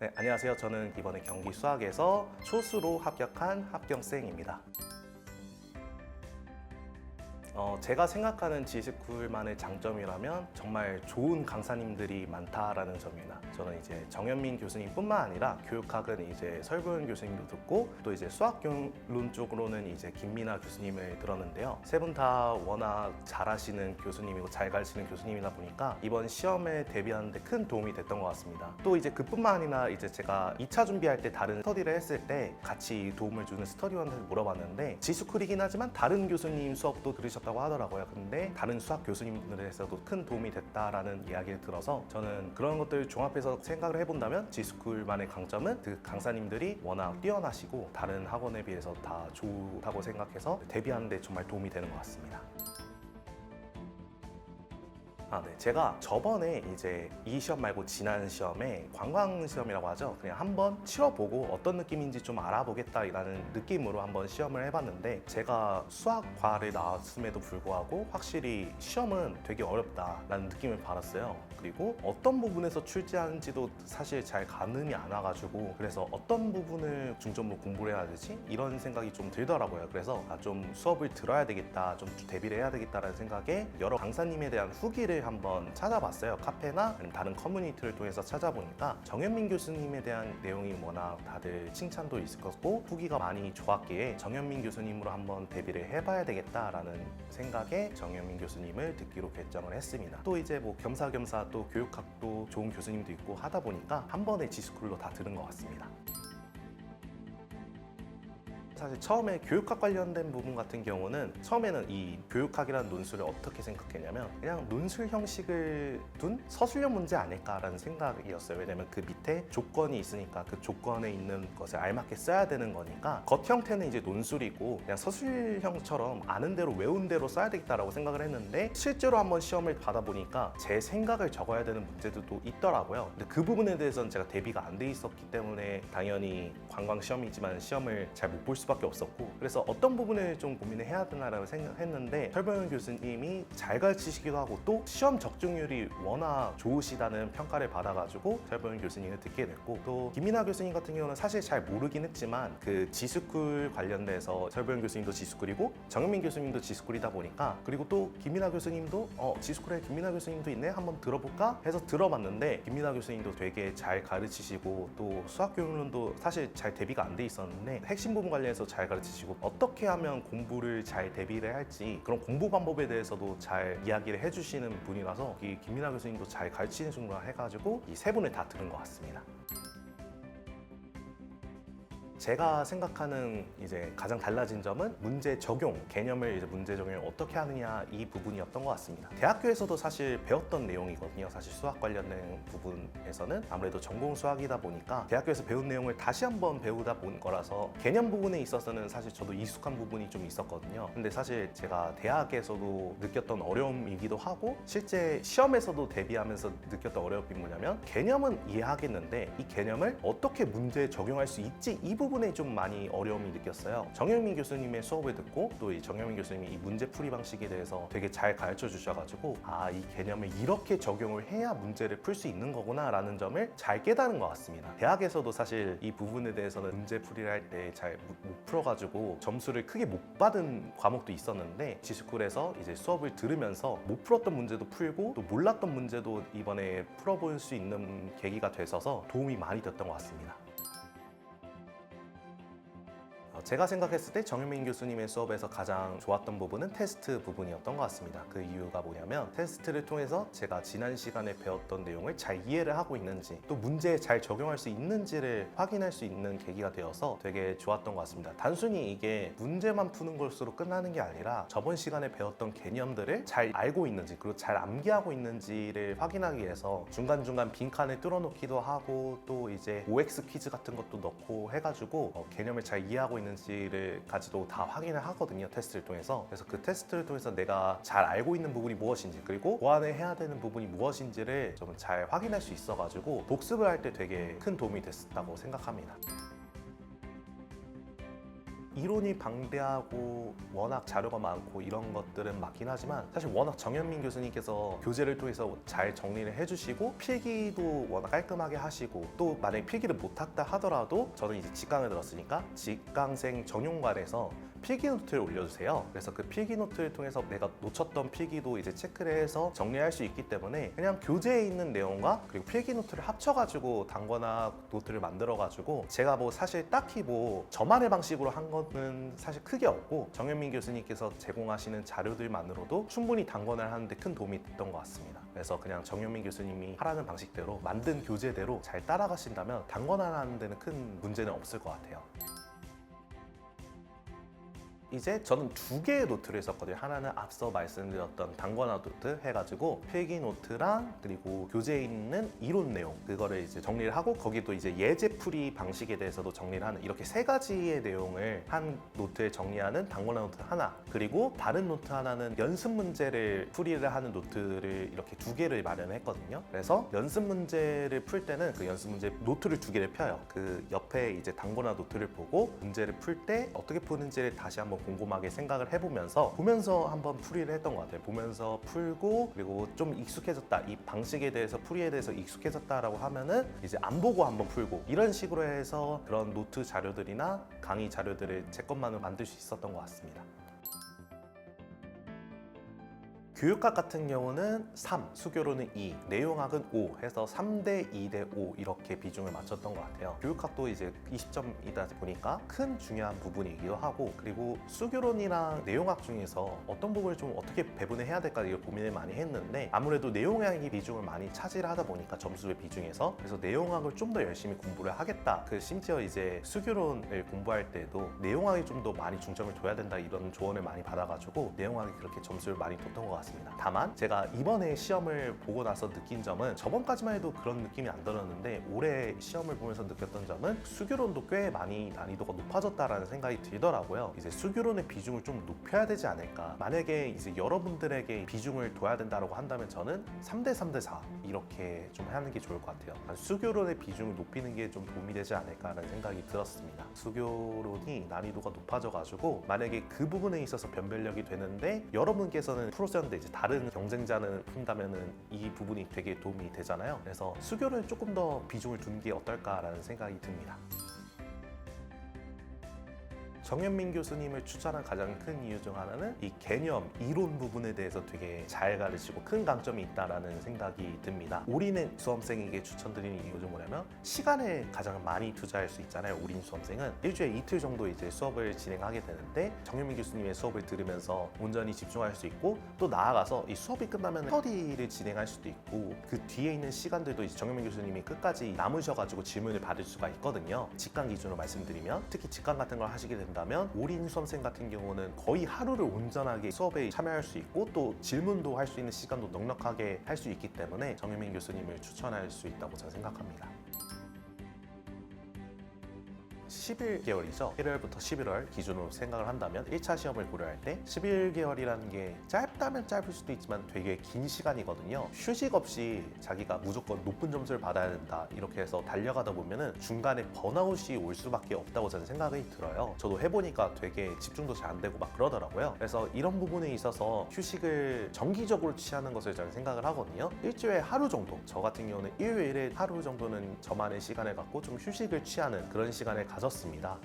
네, 안녕하세요. 저는 이번에 경기 수학에서 초수로 합격한 합격생입니다. 제가 생각하는 지스쿨만의 장점이라면 정말 좋은 강사님들이 많다라는 점입니다. 저는 이제 정현민 교수님뿐만 아니라 교육학은 이제 설보현 교수님도 듣고 또 이제 수학교론 쪽으로는 이제 김민아 교수님을 들었는데요. 세 분 다 워낙 잘하시는 교수님이고 잘 가르치는 교수님이다 보니까 이번 시험에 대비하는 데 큰 도움이 됐던 것 같습니다. 또 이제 그뿐만 아니라 이제 제가 2차 준비할 때 다른 스터디를 했을 때 같이 도움을 주는 스터디원한테 물어봤는데 지스쿨이긴 하지만 다른 교수님 수업도 들으셨다고 하더라고요. 근데 다른 수학 교수님들에서도 큰 도움이 됐다라는 이야기를 들어서 저는 그런 것들을 종합해서 생각을 해본다면 지스쿨만의 강점은 그 강사님들이 워낙 뛰어나시고 다른 학원에 비해서 다 좋다고 생각해서 대비하는 데 정말 도움이 되는 것 같습니다. 네. 제가 저번에 이제 이 시험 말고 지난 시험에 관광 시험이라고 하죠. 그냥 한번 치러보고 어떤 느낌인지 좀 알아보겠다라는 느낌으로 한번 시험을 해봤는데 제가 수학과를 나왔음에도 불구하고 확실히 시험은 되게 어렵다라는 느낌을 받았어요. 그리고 어떤 부분에서 출제하는지도 사실 잘 가늠이 안 와가지고 그래서 어떤 부분을 중점으로 공부를 해야 되지? 이런 생각이 좀 들더라고요. 그래서 좀 수업을 들어야 되겠다, 좀 대비를 해야 되겠다라는 생각에 여러 강사님에 대한 후기를 한번 찾아봤어요. 카페나 아니면 다른 커뮤니티를 통해서 찾아보니까 정현민 교수님에 대한 내용이 워낙 다들 칭찬도 있을 거고 후기가 많이 좋았기에 정현민 교수님으로 한번 대비를 해봐야 되겠다라는 생각에 정현민 교수님을 듣기로 결정을 했습니다. 또 이제 뭐 겸사겸사 또 교육학도 좋은 교수님도 있고 하다 보니까 한 번에 지스쿨로 다 들은 것 같습니다. 사실 처음에 교육학 관련된 부분 같은 경우는 처음에는 이 교육학이라는 논술을 어떻게 생각했냐면 그냥 논술 형식을 둔 서술형 문제 아닐까라는 생각이었어요. 왜냐면 그 밑에 조건이 있으니까 그 조건에 있는 것을 알맞게 써야 되는 거니까 겉 형태는 이제 논술이고 그냥 서술형처럼 아는 대로 외운 대로 써야 되겠다라고 생각을 했는데 실제로 한번 시험을 받아보니까 제 생각을 적어야 되는 문제들도 있더라고요. 근데 그 부분에 대해서는 제가 대비가 안 돼 있었기 때문에 당연히 관광 시험이지만 시험을 잘 못 볼 수밖에 없었고 그래서 어떤 부분을 좀 고민을 해야 되나라고 생각했는데 설보현 교수님이 잘 가르치시기도 하고 또 시험 적중률이 워낙 좋으시다는 평가를 받아가지고 설보현 교수님을 듣게 됐고 또 김민아 교수님 같은 경우는 사실 잘 모르긴 했지만 그 지스쿨 관련돼서 설보현 교수님도 지스쿨이고 정현민 교수님도 지스쿨이다 보니까 그리고 또 김민아 교수님도 지스쿨에 김민아 교수님도 있네 한번 들어볼까 해서 들어봤는데 김민아 교수님도 되게 잘 가르치시고 또 수학교론도 사실 잘 대비가 안 돼 있었는데 핵심 부분 관련해서 잘 가르치시고 어떻게 하면 공부를 잘 대비를 할지 그런 공부 방법에 대해서도 잘 이야기를 해주시는 분이라서 이 김민아 교수님도 잘 가르치는 중이라 해가지고 이 세 분을 다 들은 것 같습니다. 제가 생각하는 이제 가장 달라진 점은 문제 적용, 개념을 이제 문제 적용을 어떻게 하느냐 이 부분이었던 것 같습니다. 대학교에서도 사실 배웠던 내용이거든요. 사실 수학 관련된 부분에서는 아무래도 전공 수학이다 보니까 대학교에서 배운 내용을 다시 한번 배우다 본 거라서 개념 부분에 있어서는 사실 저도 익숙한 부분이 좀 있었거든요. 근데 사실 제가 대학에서도 느꼈던 어려움이기도 하고 실제 시험에서도 대비하면서 느꼈던 어려움이 뭐냐면 개념은 이해하겠는데 이 개념을 어떻게 문제에 적용할 수 있지 이 부분에 좀 많이 어려움이 느꼈어요. 정현민 교수님의 수업을 듣고 또 이 정현민 교수님이 이 문제풀이 방식에 대해서 되게 잘 가르쳐 주셔가지고 이 개념을 이렇게 적용을 해야 문제를 풀 수 있는 거구나 라는 점을 잘 깨달은 것 같습니다. 대학에서도 사실 이 부분에 대해서는 문제풀이를 할 때 잘 못 풀어가지고 점수를 크게 못 받은 과목도 있었는데 지스쿨에서 이제 수업을 들으면서 못 풀었던 문제도 풀고 또 몰랐던 문제도 이번에 풀어볼 수 있는 계기가 되셔서 도움이 많이 됐던 것 같습니다. 제가 생각했을 때 정현민 교수님의 수업에서 가장 좋았던 부분은 테스트 부분이었던 것 같습니다. 그 이유가 뭐냐면 테스트를 통해서 제가 지난 시간에 배웠던 내용을 잘 이해를 하고 있는지 또 문제에 잘 적용할 수 있는지를 확인할 수 있는 계기가 되어서 되게 좋았던 것 같습니다. 단순히 이게 문제만 푸는 것으로 끝나는 게 아니라 저번 시간에 배웠던 개념들을 잘 알고 있는지 그리고 잘 암기하고 있는지를 확인하기 위해서 중간중간 빈칸을 뚫어놓기도 하고 또 이제 OX 퀴즈 같은 것도 넣고 해가지고 개념을 잘 이해하고 있는지를까지도 다 확인을 하거든요. 테스트를 통해서. 그래서 그 테스트를 통해서 내가 잘 알고 있는 부분이 무엇인지 그리고 보완을 해야 되는 부분이 무엇인지를 좀 잘 확인할 수 있어가지고 복습을 할 때 되게 큰 도움이 됐다고 생각합니다. 이론이 방대하고 워낙 자료가 많고 이런 것들은 맞긴 하지만 사실 워낙 정현민 교수님께서 교재를 통해서 잘 정리를 해주시고 필기도 워낙 깔끔하게 하시고 또 만약에 필기를 못했다 하더라도 저는 이제 직강을 들었으니까 직강생 정용관에서 필기 노트를 올려주세요. 그래서 그 필기 노트를 통해서 내가 놓쳤던 필기도 이제 체크를 해서 정리할 수 있기 때문에 그냥 교재에 있는 내용과 그리고 필기 노트를 합쳐가지고 단권화 노트를 만들어가지고 제가 뭐 사실 딱히 뭐 저만의 방식으로 한 거는 사실 크게 없고 정현민 교수님께서 제공하시는 자료들만으로도 충분히 단권을 하는데 큰 도움이 됐던 것 같습니다. 그래서 그냥 정현민 교수님이 하라는 방식대로 만든 교재대로 잘 따라가신다면 단권화하는 데는 큰 문제는 없을 것 같아요. 이제 저는 두 개의 노트를 썼거든요. 하나는 앞서 말씀드렸던 단권화 노트 해가지고 필기 노트랑 그리고 교재에 있는 이론 내용 그거를 이제 정리를 하고 거기도 이제 예제풀이 방식에 대해서도 정리를 하는 이렇게 세 가지의 내용을 한 노트에 정리하는 단권화 노트 하나, 그리고 다른 노트 하나는 연습 문제를 풀이를 하는 노트를 이렇게 두 개를 마련했거든요. 그래서 연습 문제를 풀 때는 그 연습 문제 노트를 두 개를 펴요. 그 옆에 이제 단권화 노트를 보고 문제를 풀 때 어떻게 푸는지를 다시 한번 곰곰하게 생각을 해보면서 한번 풀이를 했던 것 같아요. 보면서 풀고 그리고 좀 익숙해졌다, 이 방식에 대해서 풀이에 대해서 익숙해졌다라고 하면은 이제 안 보고 한번 풀고 이런 식으로 해서 그런 노트 자료들이나 강의 자료들을 제 것만으로 만들 수 있었던 것 같습니다. 교육학 같은 경우는 3, 수교로는 2, 내용학은 5 해서 3대 2대 5 이렇게 비중을 맞췄던 것 같아요. 교육학도 이제 20점이다 보니까 큰 중요한 부분이기도 하고, 그리고 수교론이랑 내용학 중에서 어떤 부분을 좀 어떻게 배분을 해야 될까 이걸 고민을 많이 했는데 아무래도 내용학이 비중을 많이 차지하다 보니까 점수의 비중에서, 그래서 내용학을 좀 더 열심히 공부를 하겠다. 심지어 이제 수교론을 공부할 때도 내용학이 좀 더 많이 중점을 둬야 된다 이런 조언을 많이 받아가지고 내용학이 그렇게 점수를 많이 뒀던 것 같습니다. 다만 제가 이번에 시험을 보고 나서 느낀 점은 저번까지만 해도 그런 느낌이 안 들었는데 올해 시험을 보면서 느꼈던 점은 수교론도 꽤 많이 난이도가 높아졌다라는 생각이 들더라고요. 이제 수교론의 비중을 좀 높여야 되지 않을까. 만약에 이제 여러분들에게 비중을 둬야 된다고 한다면 저는 3대 3대 4 이렇게 좀 하는 게 좋을 것 같아요. 수교론의 비중을 높이는 게 좀 도움이 되지 않을까라는 생각이 들었습니다. 수교론이 난이도가 높아져가지고 만약에 그 부분에 있어서 변별력이 되는데 여러분께서는 프로였는데 이제 다른 경쟁자는 푼다면은 이 부분이 되게 도움이 되잖아요. 그래서 수교를 조금 더 비중을 두는 게 어떨까라는 생각이 듭니다. 정현민 교수님을 추천한 가장 큰 이유 중 하나는 이 개념, 이론 부분에 대해서 되게 잘 가르치고 큰 강점이 있다라는 생각이 듭니다. 올인의 수험생에게 추천드리는 이유 중 뭐냐면 시간을 가장 많이 투자할 수 있잖아요. 올인 수험생은 일주일에 이틀 정도 이제 수업을 진행하게 되는데 정현민 교수님의 수업을 들으면서 온전히 집중할 수 있고 또 나아가서 이 수업이 끝나면 스터디를 진행할 수도 있고 그 뒤에 있는 시간들도 이제 정현민 교수님이 끝까지 남으셔가지고 질문을 받을 수가 있거든요. 직강 기준으로 말씀드리면 특히 직강 같은 걸 하시게 된다면 올인 수험생 같은 경우는 거의 하루를 온전하게 수업에 참여할 수 있고 또 질문도 할 수 있는 시간도 넉넉하게 할 수 있기 때문에 정현민 교수님을 추천할 수 있다고 저는 생각합니다. 11개월이죠. 1월부터 11월 기준으로 생각을 한다면 1차 시험을 고려할 때 11개월이라는 게 짧다면 짧을 수도 있지만 되게 긴 시간이거든요. 휴식 없이 자기가 무조건 높은 점수를 받아야 된다 이렇게 해서 달려가다 보면은 중간에 번아웃이 올 수밖에 없다고 저는 생각이 들어요. 저도 해보니까 되게 집중도 잘 안 되고 막 그러더라고요. 그래서 이런 부분에 있어서 휴식을 정기적으로 취하는 것을 저는 생각을 하거든요. 일주일에 하루 정도, 저 같은 경우는 일요일에 하루 정도는 저만의 시간을 갖고 좀 휴식을 취하는 그런 시간을 가졌습니다.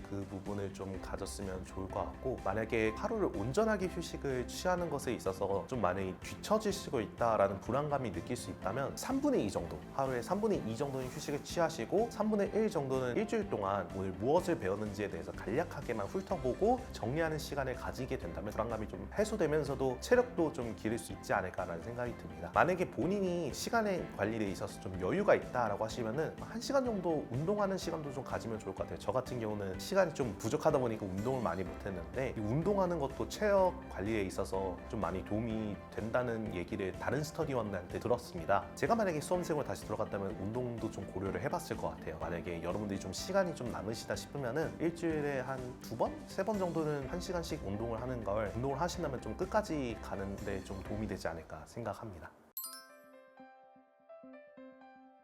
그 부분을 좀 가졌으면 좋을 것 같고, 만약에 하루를 온전하게 휴식을 취하는 것에 있어서 좀 많이 뒤처지시고 있다라는 불안감이 느낄 수 있다면 3분의 2 정도, 하루에 3분의 2 정도는 휴식을 취하시고 3분의 1 정도는 일주일 동안 오늘 무엇을 배웠는지에 대해서 간략하게만 훑어보고 정리하는 시간을 가지게 된다면 불안감이 좀 해소되면서도 체력도 좀 기를 수 있지 않을까라는 생각이 듭니다. 만약에 본인이 시간의 관리에 있어서 좀 여유가 있다라고 하시면은 1시간 정도 운동하는 시간도 좀 가지면 좋을 것 같아요. 저 같은 경우는 시간이 좀 부족하다 보니까 운동을 많이 못했는데 이 운동하는 것도 체력 관리에 있어서 좀 많이 도움이 된다는 얘기를 다른 스터디원들한테 들었습니다. 제가 만약에 수험생으로 다시 들어갔다면 운동도 좀 고려를 해봤을 것 같아요. 만약에 여러분들이 좀 시간이 좀 남으시다 싶으면은 일주일에 한 2번? 3번 정도는 1시간씩 운동을 하는 걸 운동을 하신다면 좀 끝까지 가는데 좀 도움이 되지 않을까 생각합니다.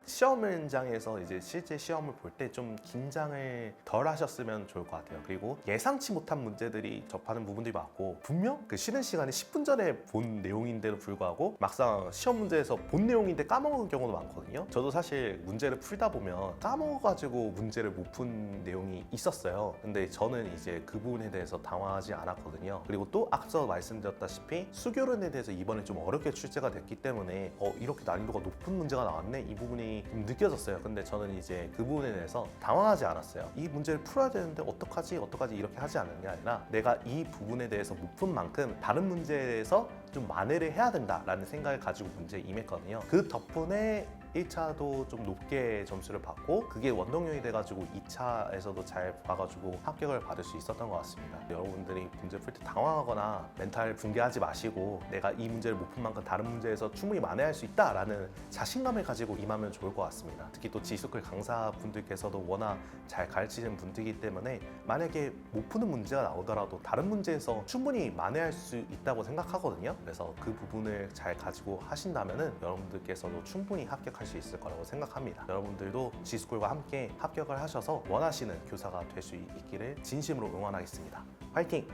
시험 현장에서 이제 실제 시험을 볼 때 좀 긴장을 덜 하셨으면 좋을 것 같아요. 그리고 예상치 못한 문제들이 접하는 부분들이 많고, 분명 그 쉬는 시간에 10분 전에 본 내용인데도 불구하고 막상 시험 문제에서 본 내용인데 까먹은 경우도 많거든요. 저도 사실 문제를 풀다 보면 까먹어가지고 문제를 못 푼 내용이 있었어요. 근데 저는 이제 그 부분에 대해서 당황하지 않았거든요. 그리고 또 앞서 말씀드렸다시피 수교론에 대해서 이번에 좀 어렵게 출제가 됐기 때문에 이렇게 난이도가 높은 문제가 나왔네, 이 부분이 좀 느껴졌어요. 근데 저는 이제 그 부분에 대해서 당황하지 않았어요. 이 문제를 풀어야 되는데 어떡하지 이렇게 하지 않는 게 아니라, 내가 이 부분에 대해서 못 푼 만큼 다른 문제에서 좀 만회를 해야 된다라는 생각을 가지고 문제에 임했거든요. 그 덕분에 1차도 좀 높게 점수를 받고, 그게 원동력이 돼가지고 2차에서도 잘 봐가지고 합격을 받을 수 있었던 것 같습니다. 여러분들이 문제 풀 때 당황하거나 멘탈 붕괴하지 마시고, 내가 이 문제를 못 푼 만큼 다른 문제에서 충분히 만회할 수 있다라는 자신감을 가지고 임하면 좋을 것 같습니다. 특히 또 지수클 강사분들께서도 워낙 잘 가르치는 분들이기 때문에, 만약에 못 푸는 문제가 나오더라도 다른 문제에서 충분히 만회할 수 있다고 생각하거든요. 그래서 그 부분을 잘 가지고 하신다면은 여러분들께서도 충분히 합격할 수 있을 거라고 생각합니다. 여러분들도 지스쿨과 함께 합격을 하셔서 원하시는 교사가 될 수 있기를 진심으로 응원하겠습니다. 화이팅!